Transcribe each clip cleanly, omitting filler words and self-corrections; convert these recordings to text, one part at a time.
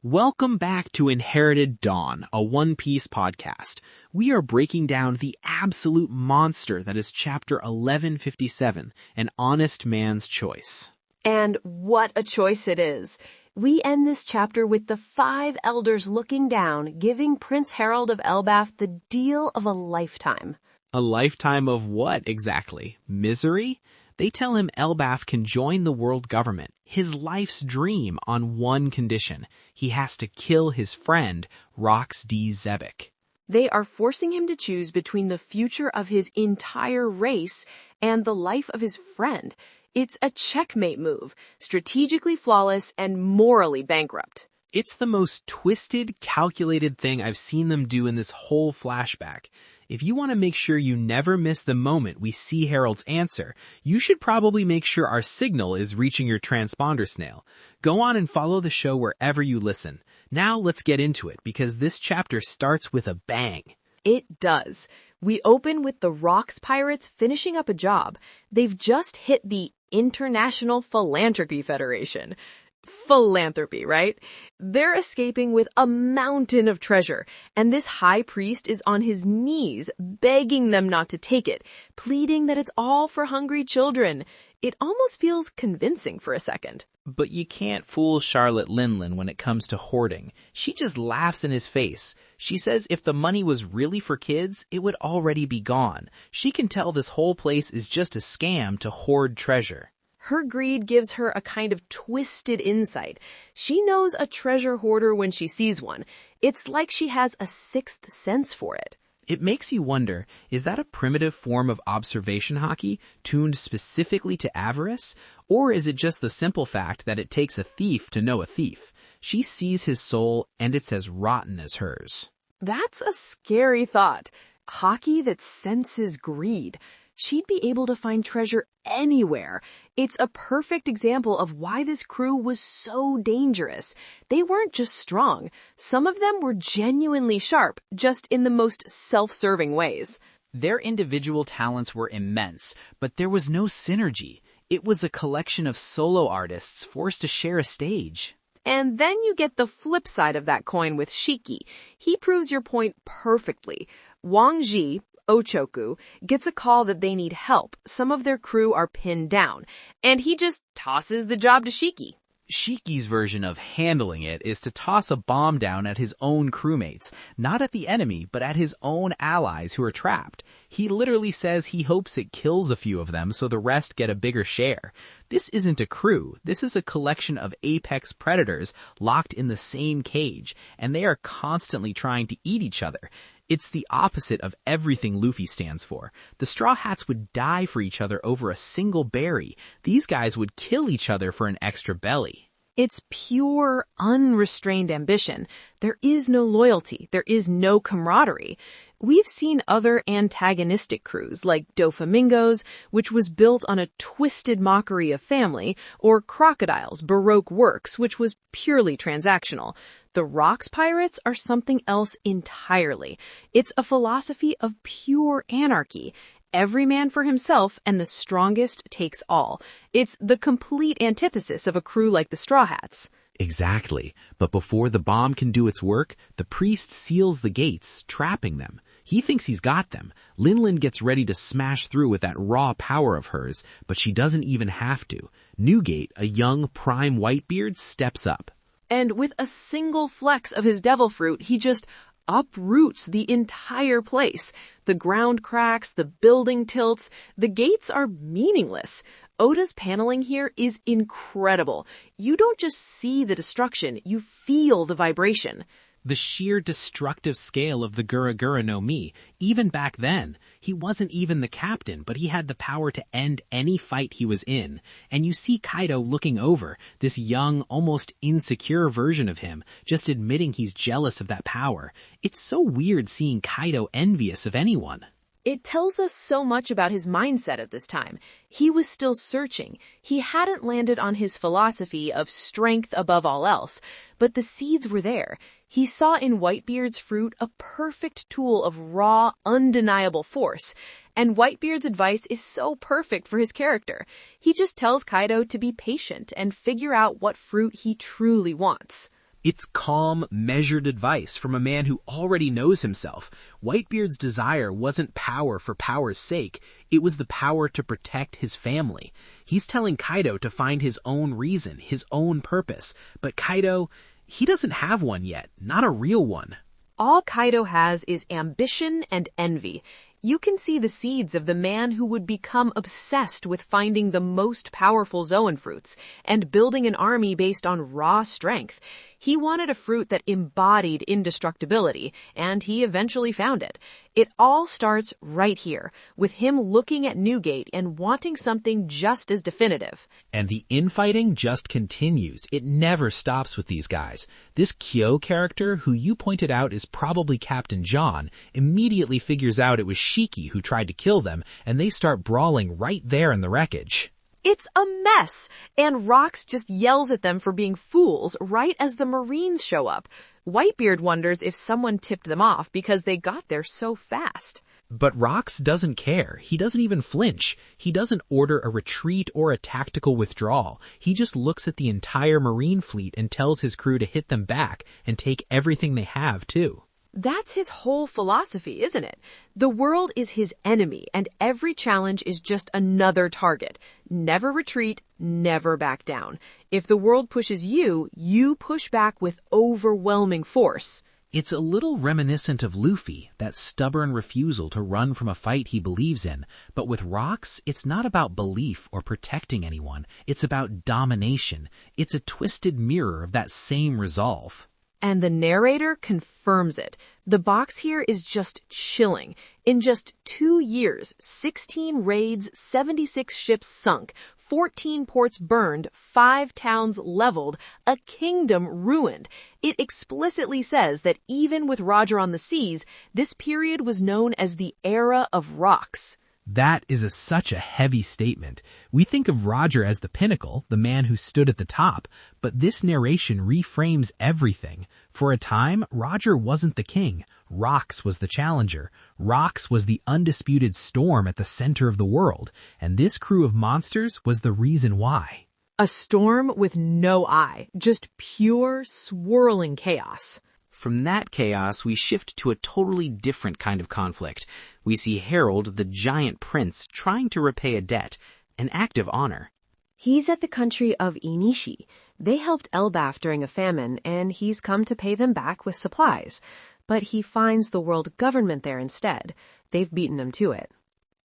Welcome back to Inherited Dawn, a One Piece podcast. We are breaking down the absolute monster that is chapter 1157, An Honest Man's Choice. And what a choice it is. We end this chapter with the 5 elders looking down, giving Prince Harald of Elbaph the deal of a lifetime. A lifetime of what exactly? Misery? They tell him Elbaph can join the world government, his life's dream, on one condition. He has to kill his friend, Rox D. Xebec. They are forcing him to choose between the future of his entire race and the life of his friend. It's a checkmate move, strategically flawless and morally bankrupt. It's the most twisted, calculated thing I've seen them do in this whole flashback. If you want to make sure you never miss the moment we see Harold's answer, you should probably make sure our signal is reaching your transponder snail. Go on and follow the show wherever you listen. Now let's get into it, because this chapter starts with a bang. It does. We open with the Rox pirates finishing up a job. They've just hit the International Philanthropy Federation. Philanthropy, right? They're escaping with a mountain of treasure, and this high priest is on his knees begging them not to take it, pleading that it's all for hungry children. It almost feels convincing for a second. But you can't fool Charlotte Linlin when it comes to hoarding. She just laughs in his face. She says if the money was really for kids, it would already be gone. She can tell this whole place is just a scam to hoard treasure. Her greed gives her a kind of twisted insight. She knows a treasure hoarder when she sees one. It's like she has a sixth sense for it. It makes you wonder, is that a primitive form of observation Haki, tuned specifically to avarice? Or is it just the simple fact that it takes a thief to know a thief? She sees his soul, and it's as rotten as hers. That's a scary thought. Haki that senses greed. She'd be able to find treasure anywhere. It's a perfect example of why this crew was so dangerous. They weren't just strong. Some of them were genuinely sharp, just in the most self-serving ways. Their individual talents were immense, but there was no synergy. It was a collection of solo artists forced to share a stage. And then you get the flip side of that coin with Shiki. He proves your point perfectly. Wang Ji, Ochoku, gets a call that they need help. Some of their crew are pinned down, and he just tosses the job to Shiki. Shiki's version of handling it is to toss a bomb down at his own crewmates, not at the enemy, but at his own allies who are trapped. He literally says he hopes it kills a few of them so the rest get a bigger share. This isn't a crew. This is a collection of apex predators locked in the same cage, and they are constantly trying to eat each other. It's the opposite of everything Luffy stands for. The Straw Hats would die for each other over a single berry. These guys would kill each other for an extra belly. It's pure, unrestrained ambition. There is no loyalty. There is no camaraderie. We've seen other antagonistic crews like Doflamingo's, which was built on a twisted mockery of family, or Crocodile's Baroque Works, which was purely transactional. The Rox pirates are something else entirely. It's a philosophy of pure anarchy. Every man for himself, and the strongest takes all. It's the complete antithesis of a crew like the Straw Hats. Exactly. But before the bomb can do its work, the priest seals the gates, trapping them. He thinks he's got them. Linlin gets ready to smash through with that raw power of hers, but she doesn't even have to. Newgate, a young prime Whitebeard, steps up. And with a single flex of his devil fruit, he just uproots the entire place. The ground cracks, the building tilts, the gates are meaningless. Oda's paneling here is incredible. You don't just see the destruction, you feel the vibration. The sheer destructive scale of the Gura Gura no Mi, even back then. He wasn't even the captain, but he had the power to end any fight he was in. And you see Kaido looking over, this young, almost insecure version of him, just admitting he's jealous of that power. It's so weird seeing Kaido envious of anyone. It tells us so much about his mindset at this time. He was still searching. He hadn't landed on his philosophy of strength above all else, but the seeds were there. He saw in Whitebeard's fruit a perfect tool of raw, undeniable force, and Whitebeard's advice is so perfect for his character. He just tells Kaido to be patient and figure out what fruit he truly wants. It's calm, measured advice from a man who already knows himself. Whitebeard's desire wasn't power for power's sake. It was the power to protect his family. He's telling Kaido to find his own reason, his own purpose. But Kaido, he doesn't have one yet, not a real one. All Kaido has is ambition and envy. You can see the seeds of the man who would become obsessed with finding the most powerful Zoan fruits and building an army based on raw strength. He wanted a fruit that embodied indestructibility, and he eventually found it. It all starts right here, with him looking at Newgate and wanting something just as definitive. And the infighting just continues. It never stops with these guys. This Kyo character, who you pointed out is probably Captain John, immediately figures out it was Shiki who tried to kill them, and they start brawling right there in the wreckage. It's a mess, and Rox just yells at them for being fools right as the Marines show up. Whitebeard wonders if someone tipped them off because they got there so fast. But Rox doesn't care. He doesn't even flinch. He doesn't order a retreat or a tactical withdrawal. He just looks at the entire Marine fleet and tells his crew to hit them back and take everything they have, too. That's his whole philosophy, isn't it? The world is his enemy, and every challenge is just another target. Never retreat, never back down. If the world pushes you, you push back with overwhelming force. It's a little reminiscent of Luffy, that stubborn refusal to run from a fight he believes in. But with Rox, it's not about belief or protecting anyone. It's about domination. It's a twisted mirror of that same resolve. And the narrator confirms it. The box here is just chilling. In just 2 years, 16 raids, 76 ships sunk, 14 ports burned, 5 towns leveled, a kingdom ruined. It explicitly says that even with Roger on the seas, this period was known as the Era of Rox. That is such a heavy statement. We think of Roger as the pinnacle, the man who stood at the top, but this narration reframes everything. For a time, Roger wasn't the king. Rox was the challenger. Rox was the undisputed storm at the center of the world, and this crew of monsters was the reason why. A storm with no eye, just pure swirling chaos. From that chaos, we shift to a totally different kind of conflict. We see Harald, the giant prince, trying to repay a debt, an act of honor. He's at the country of Inishi. They helped Elbaph during a famine, and he's come to pay them back with supplies. But he finds the world government there instead. They've beaten him to it.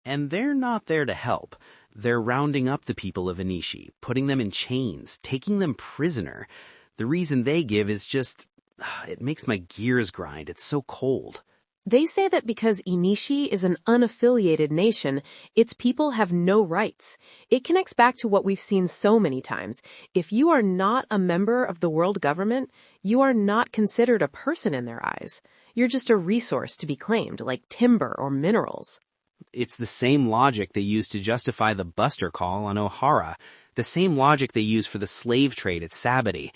And they're not there to help. They're rounding up the people of Inishi, putting them in chains, taking them prisoner. The reason they give is just... it makes my gears grind. It's so cold. They say that because Inishi is an unaffiliated nation, its people have no rights. It connects back to what we've seen so many times. If you are not a member of the world government, you are not considered a person in their eyes. You're just a resource to be claimed, like timber or minerals. It's the same logic they use to justify the Buster Call on Ohara, the same logic they use for the slave trade at Sabati,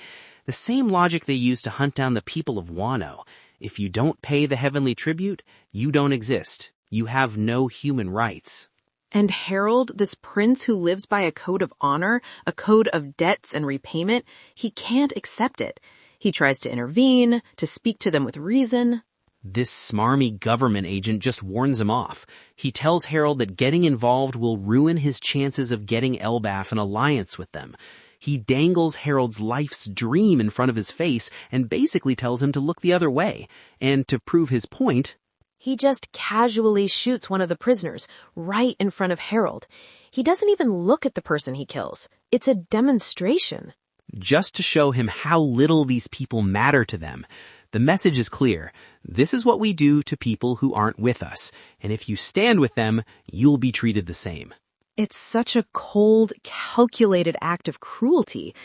the same logic they use to hunt down the people of Wano. If you don't pay the heavenly tribute, you don't exist. You have no human rights. And Harald, this prince who lives by a code of honor, a code of debts and repayment, he can't accept it. He tries to intervene, to speak to them with reason. This smarmy government agent just warns him off. He tells Harald that getting involved will ruin his chances of getting Elbaph an alliance with them. He dangles Harald's life's dream in front of his face and basically tells him to look the other way. And to prove his point, he just casually shoots one of the prisoners right in front of Harald. He doesn't even look at the person he kills. It's a demonstration. Just to show him how little these people matter to them. The message is clear. This is what we do to people who aren't with us. And if you stand with them, you'll be treated the same. It's such a cold, calculated act of cruelty.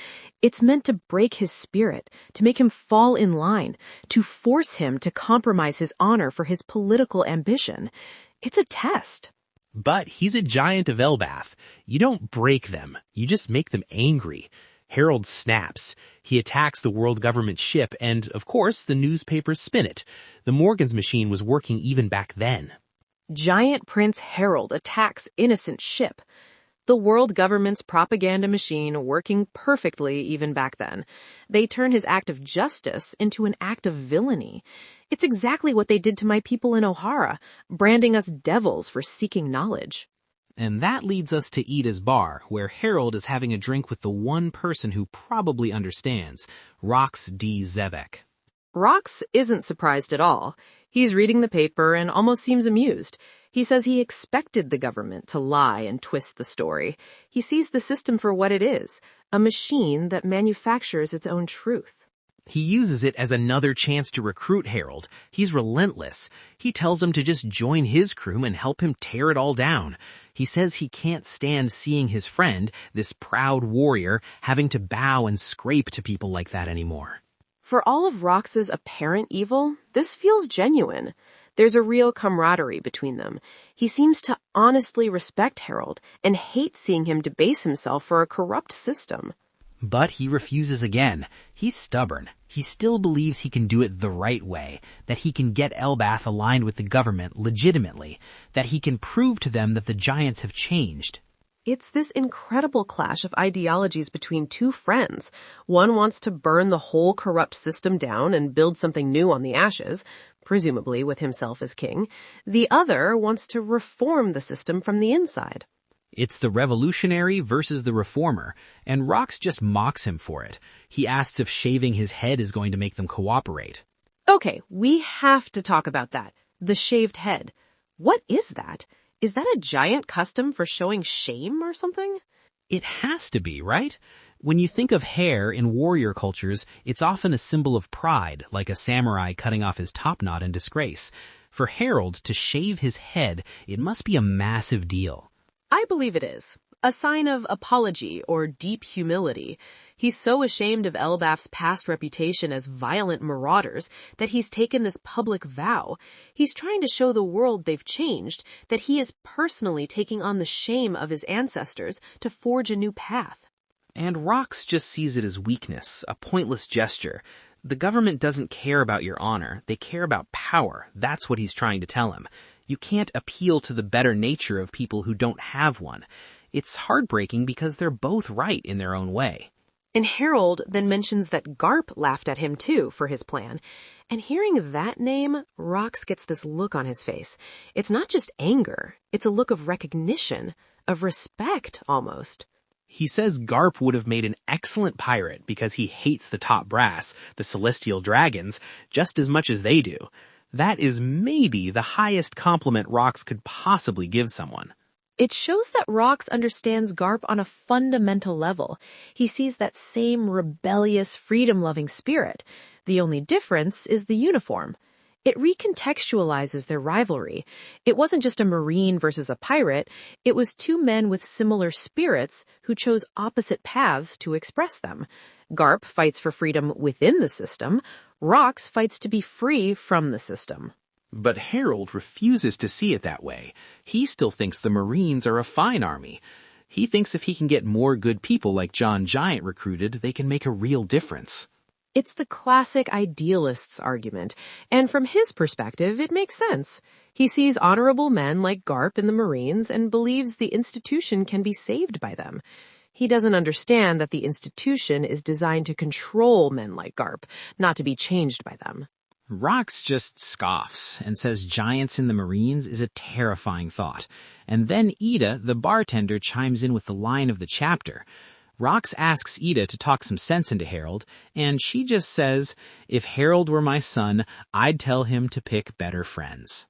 It's meant to break his spirit, to make him fall in line, to force him to compromise his honor for his political ambition. It's a test. But he's a giant of Elbaph. You don't break them. You just make them angry. Harald snaps. He attacks the world government ship, and, of course, the newspapers spin it. The Morgan's machine was working even back then. Giant Prince Harald attacks innocent ship. The world government's propaganda machine working perfectly even back then. They turn his act of justice into an act of villainy. It's exactly what they did to my people in Ohara, branding us devils for seeking knowledge. And that leads us to Ida's bar, where Harald is having a drink with the one person who probably understands, Rox D. Xebec. Rox isn't surprised at all. He's reading the paper and almost seems amused. He says he expected the government to lie and twist the story. He sees the system for what it is, a machine that manufactures its own truth. He uses it as another chance to recruit Harald. He's relentless. He tells him to just join his crew and help him tear it all down. He says he can't stand seeing his friend, this proud warrior, having to bow and scrape to people like that anymore. For all of Rox's apparent evil, this feels genuine. There's a real camaraderie between them. He seems to honestly respect Harald and hate seeing him debase himself for a corrupt system. But he refuses again. He's stubborn. He still believes he can do it the right way, that he can get Elbaph aligned with the government legitimately, that he can prove to them that the giants have changed. It's this incredible clash of ideologies between two friends. One wants to burn the whole corrupt system down and build something new on the ashes, presumably with himself as king. The other wants to reform the system from the inside. It's the revolutionary versus the reformer, and Rox just mocks him for it. He asks if shaving his head is going to make them cooperate. Okay, we have to talk about that. The shaved head. What is that? Is that a giant custom for showing shame or something? It has to be, right? When you think of hair in warrior cultures, it's often a symbol of pride, like a samurai cutting off his topknot in disgrace. For Harald to shave his head, it must be a massive deal. I believe it is. A sign of apology or deep humility. He's so ashamed of Elbaph's past reputation as violent marauders that he's taken this public vow. He's trying to show the world they've changed, that he is personally taking on the shame of his ancestors to forge a new path. And Rox just sees it as weakness, a pointless gesture. The government doesn't care about your honor. They care about power. That's what he's trying to tell him. You can't appeal to the better nature of people who don't have one. It's heartbreaking because they're both right in their own way. And Harald then mentions that Garp laughed at him too for his plan. And hearing that name, Rox gets this look on his face. It's not just anger. It's a look of recognition, of respect almost. He says Garp would have made an excellent pirate because he hates the top brass, the celestial dragons, just as much as they do. That is maybe the highest compliment Rox could possibly give someone. It shows that Rox understands Garp on a fundamental level. He sees that same rebellious, freedom-loving spirit. The only difference is the uniform. It recontextualizes their rivalry. It wasn't just a marine versus a pirate. It was two men with similar spirits who chose opposite paths to express them. Garp fights for freedom within the system. Rox fights to be free from the system. But Harald refuses to see it that way. He still thinks the Marines are a fine army. He thinks if he can get more good people like John Giant recruited, they can make a real difference. It's the classic idealist's argument, and from his perspective, it makes sense. He sees honorable men like Garp in the Marines and believes the institution can be saved by them. He doesn't understand that the institution is designed to control men like Garp, not to be changed by them. Rox just scoffs and says giants in the Marines is a terrifying thought. And then Ida, the bartender, chimes in with the line of the chapter. Rox asks Ida to talk some sense into Harald, and she just says, "If Harald were my son, I'd tell him to pick better friends."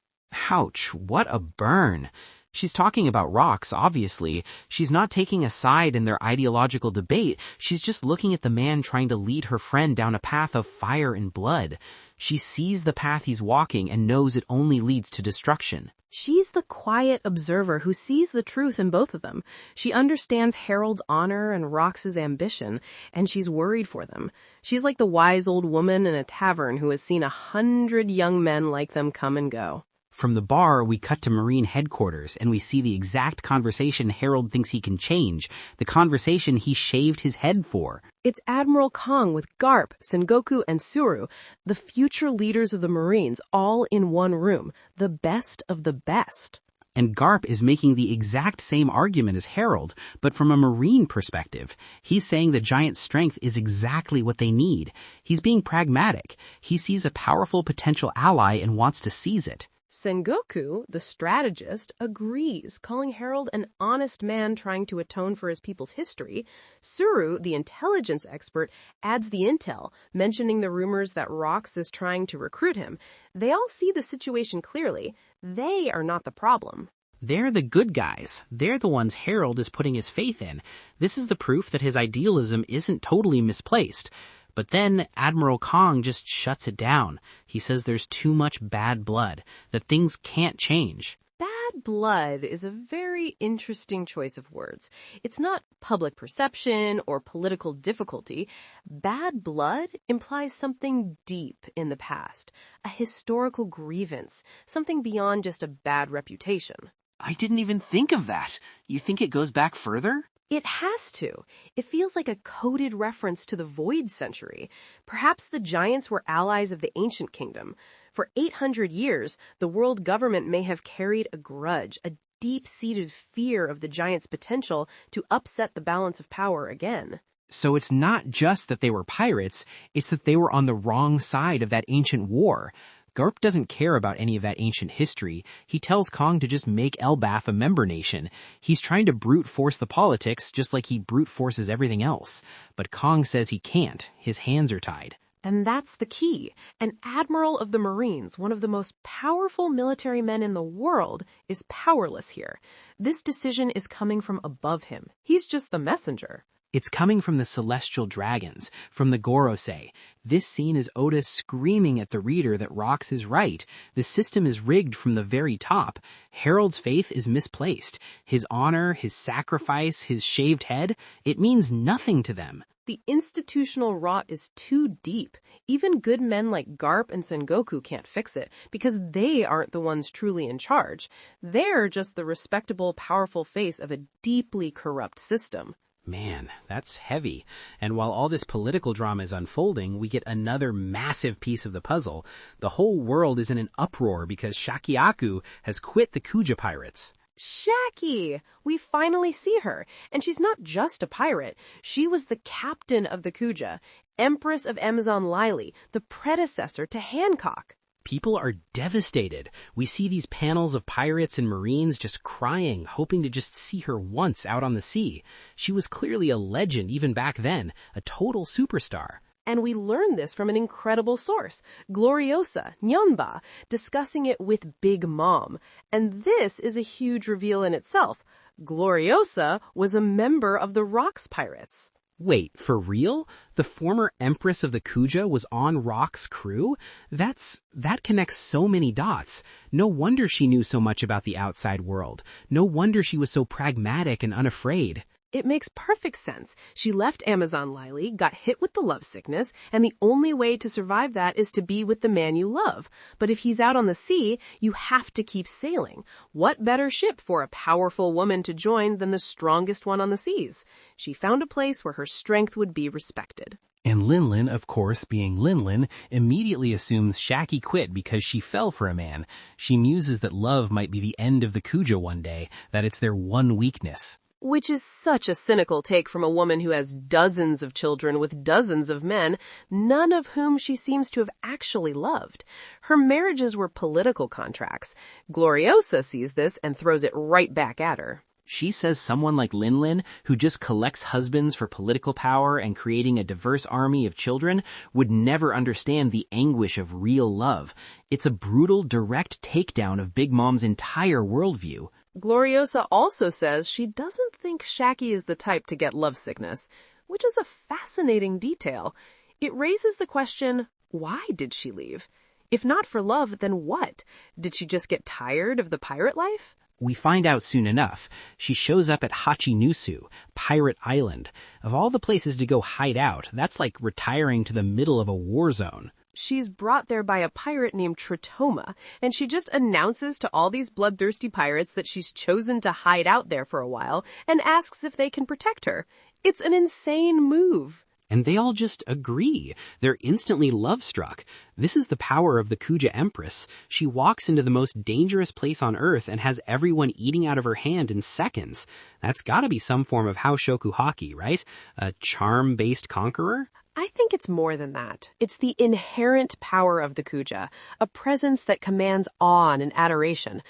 Ouch, what a burn. She's talking about Rox, obviously. She's not taking a side in their ideological debate. She's just looking at the man trying to lead her friend down a path of fire and blood. She sees the path he's walking and knows it only leads to destruction. She's the quiet observer who sees the truth in both of them. She understands Harald's honor and Rox's ambition, and she's worried for them. She's like the wise old woman in a tavern who has seen 100 young men like them come and go. From the bar, we cut to Marine headquarters, and we see the exact conversation Harald thinks he can change, the conversation he shaved his head for. It's Admiral Kong with Garp, Sengoku, and Suru, the future leaders of the Marines, all in one room, the best of the best. And Garp is making the exact same argument as Harald, but from a marine perspective. He's saying the giant's strength is exactly what they need. He's being pragmatic. He sees a powerful potential ally and wants to seize it. Sengoku, the strategist, agrees, calling Harald an honest man trying to atone for his people's history. Suru, the intelligence expert, adds the intel, mentioning the rumors that Rox is trying to recruit him. They all see the situation clearly. They are not the problem. They're the good guys. They're the ones Harald is putting his faith in. This is the proof that his idealism isn't totally misplaced. But then Admiral Kong just shuts it down. He says there's too much bad blood, that things can't change. Bad blood is a very interesting choice of words. It's not public perception or political difficulty. Bad blood implies something deep in the past, a historical grievance, something beyond just a bad reputation. I didn't even think of that. You think it goes back further? It has to. It feels like a coded reference to the Void Century. Perhaps the giants were allies of the ancient kingdom. For 800 years, the world government may have carried a grudge, a deep-seated fear of the giants' potential to upset the balance of power again. So it's not just that they were pirates, it's that they were on the wrong side of that ancient war. Garp doesn't care about any of that ancient history. He tells Kong to just make Elbaph a member nation. He's trying to brute force the politics just like he brute forces everything else. But Kong says he can't. His hands are tied. And that's the key. An admiral of the Marines, one of the most powerful military men in the world, is powerless here. This decision is coming from above him. He's just the messenger. It's coming from the celestial dragons, from the Gorosei. This scene is Oda screaming at the reader that Rox is right. The system is rigged from the very top. Harald's faith is misplaced. His honor, his sacrifice, his shaved head, it means nothing to them. The institutional rot is too deep. Even good men like Garp and Sengoku can't fix it, because they aren't the ones truly in charge. They're just the respectable, powerful face of a deeply corrupt system. Man, that's heavy. And while all this political drama is unfolding, we get another massive piece of the puzzle. The whole world is in an uproar because Shakiaku has quit the Kuja pirates. Shaki! We finally see her. And she's not just a pirate. She was the captain of the Kuja, Empress of Amazon Lily, the predecessor to Hancock. People are devastated. We see these panels of pirates and marines just crying, hoping to just see her once out on the sea. She was clearly a legend even back then, a total superstar. And we learn this from an incredible source, Gloriosa, Nyanba, discussing it with Big Mom. And this is a huge reveal in itself. Gloriosa was a member of the Rox Pirates. Wait, for real? The former Empress of the Kuja was on Rock's crew? That connects so many dots. No wonder she knew so much about the outside world. No wonder she was so pragmatic and unafraid. It makes perfect sense. She left Amazon Lily, got hit with the love sickness, and the only way to survive that is to be with the man you love. But if he's out on the sea, you have to keep sailing. What better ship for a powerful woman to join than the strongest one on the seas? She found a place where her strength would be respected. And Linlin, of course, being Linlin, immediately assumes Shaki quit because she fell for a man. She muses that love might be the end of the Kuja one day, that it's their one weakness. Which is such a cynical take from a woman who has dozens of children with dozens of men, none of whom she seems to have actually loved. Her marriages were political contracts. Gloriosa sees this and throws it right back at her. She says someone like Linlin, who just collects husbands for political power and creating a diverse army of children, would never understand the anguish of real love. It's a brutal, direct takedown of Big Mom's entire worldview. Gloriosa also says she doesn't think Shaki is the type to get lovesickness, which is a fascinating detail. It raises the question, why did she leave? If not for love, then what? Did she just get tired of the pirate life? We find out soon enough. She shows up at Hachinusu, Pirate Island. Of all the places to go hide out, that's like retiring to the middle of a war zone. She's brought there by a pirate named Tritoma, and she just announces to all these bloodthirsty pirates that she's chosen to hide out there for a while and asks if they can protect her. It's an insane move. and they all just agree. They're instantly love-struck. This is the power of the Kuja Empress. She walks into the most dangerous place on Earth and has everyone eating out of her hand in seconds. That's gotta be some form of Haoshoku Haki, right? A charm-based conqueror? I think it's more than that. It's the inherent power of the Kuja, a presence that commands awe and adoration.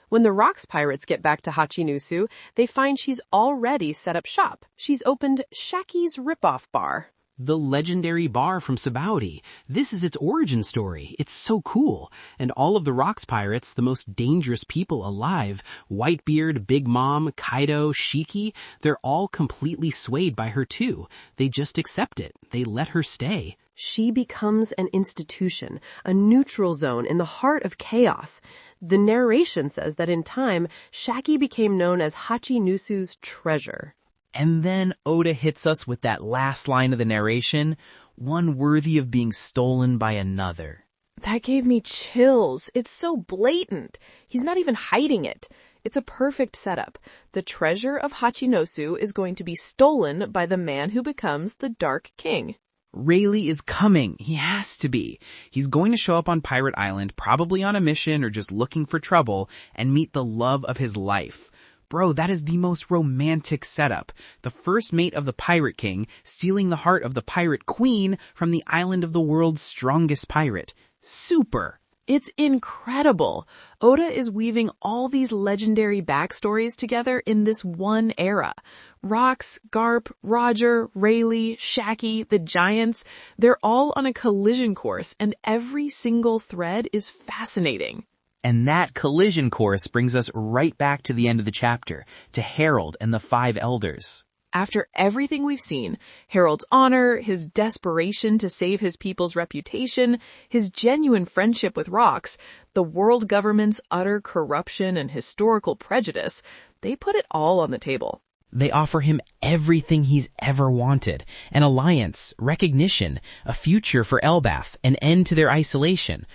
When the Rocks pirates get back to Hachinusu, they find she's already set up shop. She's opened Shaki's Ripoff Bar. The legendary bar from Sabaody. This is its origin story. It's so cool. And all of the Rocks pirates, the most dangerous people alive, Whitebeard, Big Mom, Kaido, Shiki, they're all completely swayed by her too. They just accept it. They let her stay. She becomes an institution, a neutral zone in the heart of chaos. The narration says that in time, Shaki became known as Hachinusu's treasure. And then Oda hits us with that last line of the narration, one worthy of being stolen by another. That gave me chills. It's so blatant. He's not even hiding it. It's a perfect setup. The treasure of Hachinosu is going to be stolen by the man who becomes the Dark King. Rayleigh is coming. He has to be. He's going to show up on Pirate Island, probably on a mission or just looking for trouble, and meet the love of his life. Bro, that is the most romantic setup. The first mate of the Pirate King stealing the heart of the Pirate Queen from the island of the world's strongest pirate. Super! It's incredible. Oda is weaving all these legendary backstories together in this one era. Rocks, Garp, Roger, Rayleigh, Shaki, the Giants, they're all on a collision course, and every single thread is fascinating. And that collision course brings us right back to the end of the chapter, to Harald and the 5 elders. After everything we've seen, Harald's honor, his desperation to save his people's reputation, his genuine friendship with Rocks, the world government's utter corruption and historical prejudice, they put it all on the table. They offer him everything he's ever wanted, an alliance, recognition, a future for Elbaph, an end to their isolation.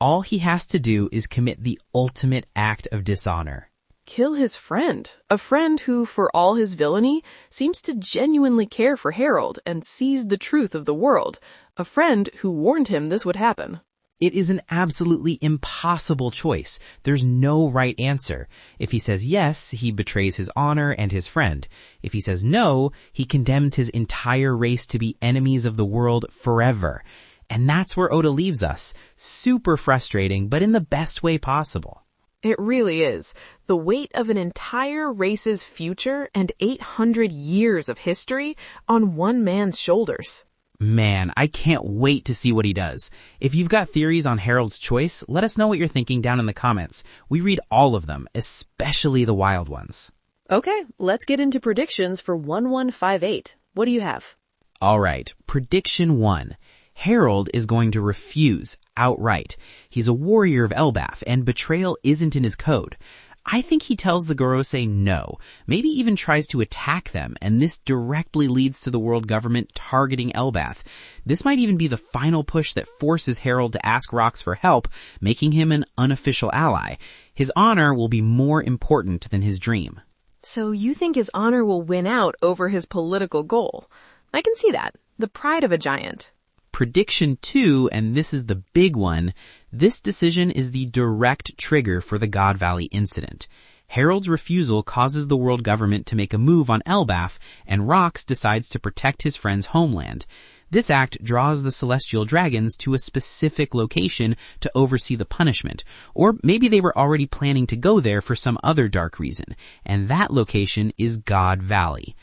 All he has to do is commit the ultimate act of dishonor. Kill his friend, a friend who, for all his villainy, seems to genuinely care for Harald and sees the truth of the world, a friend who warned him this would happen. It is an absolutely impossible choice. There's no right answer. If he says yes, he betrays his honor and his friend. If he says no, he condemns his entire race to be enemies of the world forever. And that's where Oda leaves us. Super frustrating, but in the best way possible. It really is. The weight of an entire race's future and 800 years of history on one man's shoulders. Man, I can't wait to see what he does. If you've got theories on Harald's choice, let us know what you're thinking down in the comments. We read all of them, especially the wild ones. Okay, let's get into predictions for 1158. What do you have? All right, prediction 1. Harald is going to refuse outright. He's a warrior of Elbaph, and betrayal isn't in his code. I think he tells the Gorosei no, maybe even tries to attack them, and this directly leads to the world government targeting Elbaph. This might even be the final push that forces Harald to ask Rocks for help, making him an unofficial ally. His honor will be more important than his dream. So you think his honor will win out over his political goal? I can see that. The pride of a giant. Prediction 2, and this is the big one, this decision is the direct trigger for the God Valley incident. Harald's refusal causes the world government to make a move on Elbaph, and Rocks decides to protect his friend's homeland. This act draws the celestial dragons to a specific location to oversee the punishment, or maybe they were already planning to go there for some other dark reason, and that location is God Valley.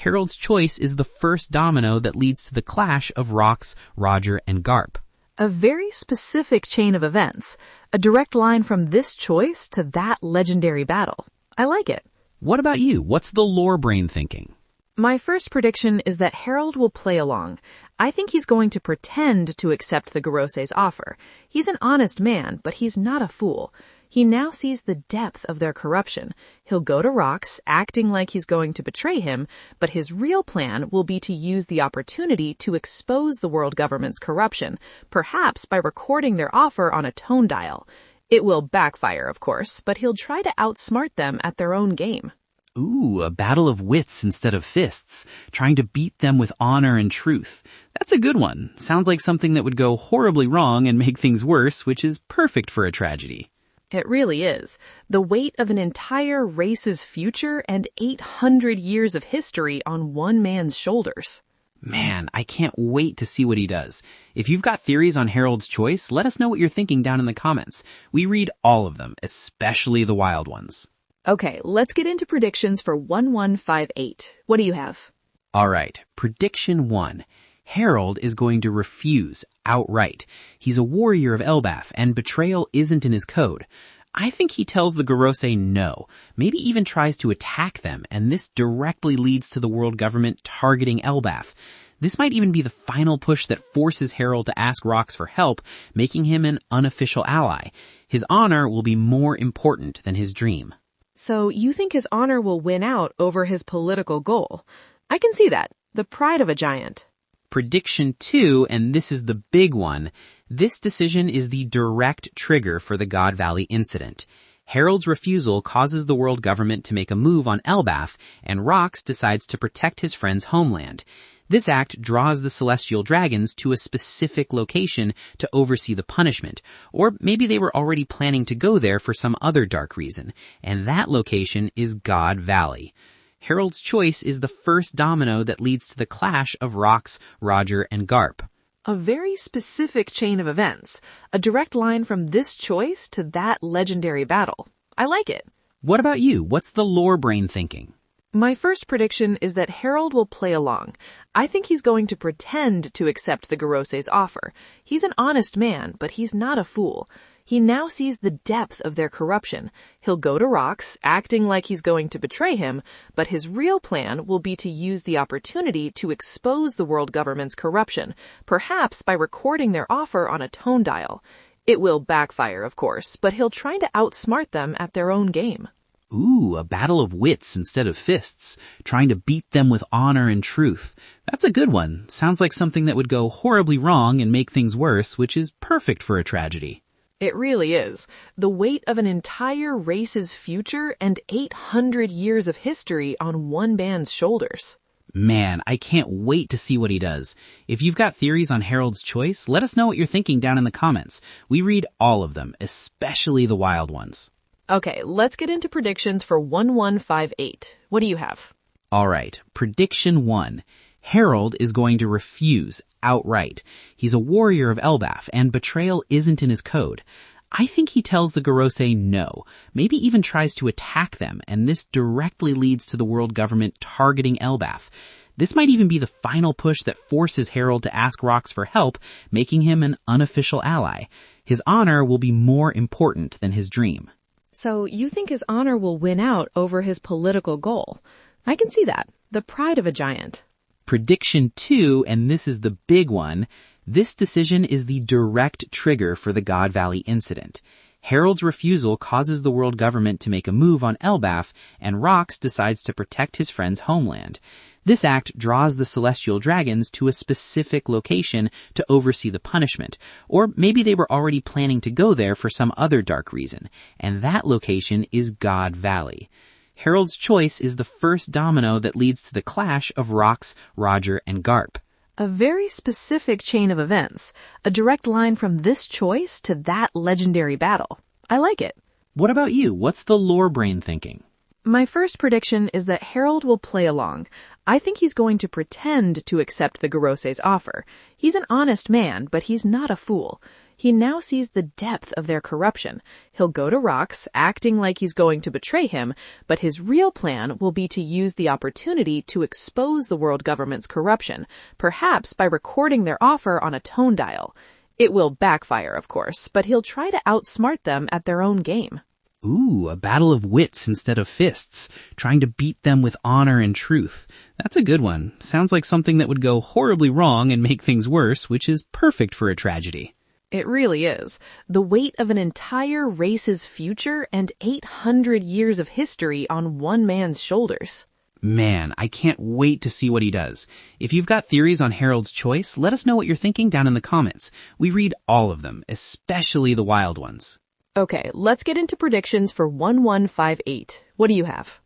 Harald's choice is the first domino that leads to the clash of Rocks, Roger, and Garp. A very specific chain of events. A direct line from this choice to that legendary battle. I like it. What about you? What's the lore brain thinking? My first prediction is that Harald will play along. I think he's going to pretend to accept the Gorosei's offer. He's an honest man, but he's not a fool. He now sees the depth of their corruption. He'll go to Rocks, acting like he's going to betray him, but his real plan will be to use the opportunity to expose the world government's corruption, perhaps by recording their offer on a tone dial. It will backfire, of course, but he'll try to outsmart them at their own game. Ooh, a battle of wits instead of fists, trying to beat them with honor and truth. That's a good one. Sounds like something that would go horribly wrong and make things worse, which is perfect for a tragedy. It really is. The weight of an entire race's future and 800 years of history on one man's shoulders. Man, I can't wait to see what he does. If you've got theories on Harald's choice, let us know what you're thinking down in the comments. We read all of them, especially the wild ones. Okay, let's get into predictions for 1158. What do you have? All right, prediction 1. Harald is going to refuse outright. He's a warrior of Elbaph, and betrayal isn't in his code. I think he tells the Gorosei no, maybe even tries to attack them, and this directly leads to the world government targeting Elbaph. This might even be the final push that forces Harald to ask Rox for help, making him an unofficial ally. His honor will be more important than his dream. So you think his honor will win out over his political goal? I can see that. The pride of a giant. Prediction 2, and this is the big one. This decision is the direct trigger for the God Valley incident. Harald's refusal causes the world government to make a move on Elbaph, and Rox decides to protect his friend's homeland. This act draws the celestial dragons to a specific location to oversee the punishment, or maybe they were already planning to go there for some other dark reason, and that location is God Valley. Harald's choice is the first domino that leads to the clash of Rox, Roger, and Garp. A very specific chain of events. A direct line from this choice to that legendary battle. I like it. What about you? What's the lore brain thinking? My first prediction is that Harald will play along. I think he's going to pretend to accept the Gorosei's offer. He's an honest man, but he's not a fool. He now sees the depth of their corruption. He'll go to Rox, acting like he's going to betray him, but his real plan will be to use the opportunity to expose the world government's corruption, perhaps by recording their offer on a tone dial. It will backfire, of course, but he'll try to outsmart them at their own game. Ooh, a battle of wits instead of fists, trying to beat them with honor and truth. That's a good one. Sounds like something that would go horribly wrong and make things worse, which is perfect for a tragedy. It really is. The weight of an entire race's future and 800 years of history on one man's shoulders. Man, I can't wait to see what he does. If you've got theories on Harald's choice, let us know what you're thinking down in the comments. We read all of them, especially the wild ones. Okay, let's get into predictions for 1158. What do you have? All right, prediction 1. Harald is going to refuse outright. He's a warrior of Elbaph, and betrayal isn't in his code. I think he tells the Gorosei no, maybe even tries to attack them, and this directly leads to the world government targeting Elbaph. This might even be the final push that forces Harald to ask Rox for help, making him an unofficial ally. His honor will be more important than his dream. So you think his honor will win out over his political goal? I can see that. The pride of a giant. Prediction 2, and this is the big one. This decision is the direct trigger for the God Valley incident. Harald's refusal causes the world government to make a move on Elbaph, and Rox decides to protect his friend's homeland. This act draws the celestial dragons to a specific location to oversee the punishment, or maybe they were already planning to go there for some other dark reason, and that location is God Valley. Harald's choice is the first domino that leads to the clash of Rox, Roger, and Garp. A very specific chain of events. A direct line from this choice to that legendary battle. I like it. What about you? What's the lore brain thinking? My first prediction is that Harald will play along. I think he's going to pretend to accept the Gorosei's offer. He's an honest man, but he's not a fool. He now sees the depth of their corruption. He'll go to Rox, acting like he's going to betray him, but his real plan will be to use the opportunity to expose the world government's corruption, perhaps by recording their offer on a tone dial. It will backfire, of course, but he'll try to outsmart them at their own game. Ooh, a battle of wits instead of fists, trying to beat them with honor and truth. That's a good one. Sounds like something that would go horribly wrong and make things worse, which is perfect for a tragedy. It really is. The weight of an entire race's future and 800 years of history on one man's shoulders. Man, I can't wait to see what he does. If you've got theories on Harald's choice, let us know what you're thinking down in the comments. We read all of them, especially the wild ones. Okay, let's get into predictions for 1158. What do you have?